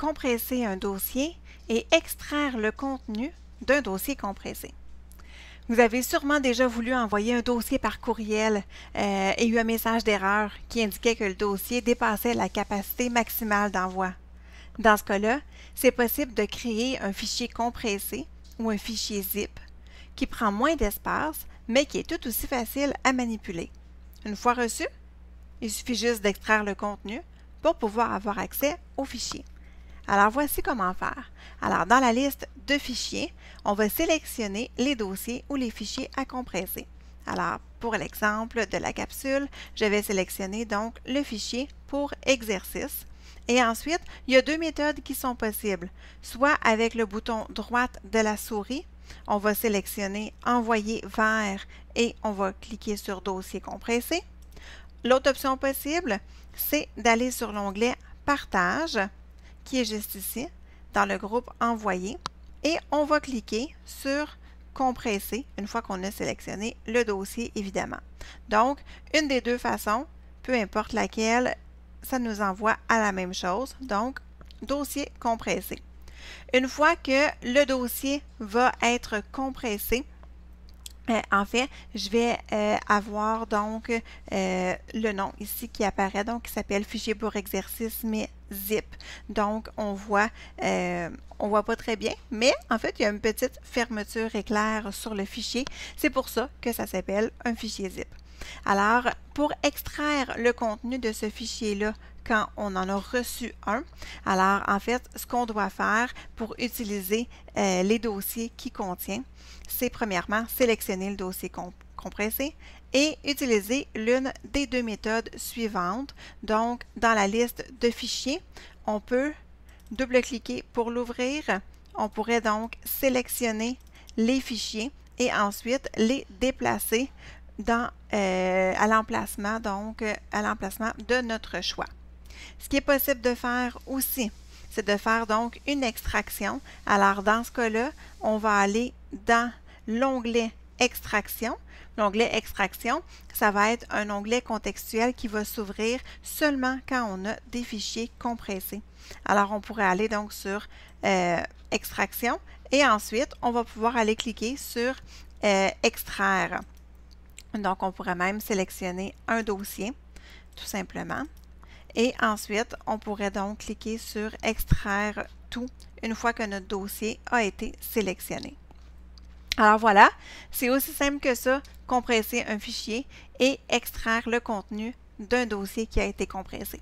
compresser un dossier et extraire le contenu d'un dossier compressé. Vous avez sûrement déjà voulu envoyer un dossier par courriel et eu un message d'erreur qui indiquait que le dossier dépassait la capacité maximale d'envoi. Dans ce cas-là, c'est possible de créer un fichier compressé ou un fichier zip qui prend moins d'espace mais qui est tout aussi facile à manipuler. Une fois reçu, il suffit juste d'extraire le contenu pour pouvoir avoir accès au fichier. Alors, voici comment faire. Alors, dans la liste de fichiers, on va sélectionner les dossiers ou les fichiers à compresser. Alors, pour l'exemple de la capsule, je vais sélectionner donc le fichier pour exercice. Et ensuite, il y a deux méthodes qui sont possibles. Soit avec le bouton droite de la souris, on va sélectionner Envoyer vers et on va cliquer sur Dossier compressé. L'autre option possible, c'est d'aller sur l'onglet Partage, qui est juste ici, dans le groupe Envoyer, et on va cliquer sur Compresser, une fois qu'on a sélectionné le dossier, évidemment. Donc, une des deux façons, peu importe laquelle, ça nous envoie à la même chose, donc Dossier compressé. Une fois que le dossier va être compressé, en fait, je vais avoir donc le nom ici qui apparaît, donc qui s'appelle Fichier pour exercice, mais zip. Donc, on voit pas très bien, mais en fait, il y a une petite fermeture éclair sur le fichier. C'est pour ça que ça s'appelle un fichier zip. Alors, pour extraire le contenu de ce fichier-là, quand on en a reçu un, alors en fait, ce qu'on doit faire pour utiliser les dossiers qui contient, c'est premièrement sélectionner le dossier compressé et utiliser l'une des deux méthodes suivantes. Donc, dans la liste de fichiers, on peut double-cliquer pour l'ouvrir. On pourrait donc sélectionner les fichiers et ensuite les déplacer à l'emplacement de notre choix. Ce qui est possible de faire aussi, c'est de faire donc une extraction. Alors, dans ce cas-là, on va aller dans l'onglet Extraction. L'onglet Extraction, ça va être un onglet contextuel qui va s'ouvrir seulement quand on a des fichiers compressés. Alors, on pourrait aller donc sur Extraction et ensuite, on va pouvoir aller cliquer sur Extraire. Donc, on pourrait même sélectionner un dossier, tout simplement. Et ensuite, on pourrait donc cliquer sur Extraire tout une fois que notre dossier a été sélectionné. Alors voilà, c'est aussi simple que ça, compresser un fichier et extraire le contenu d'un dossier qui a été compressé.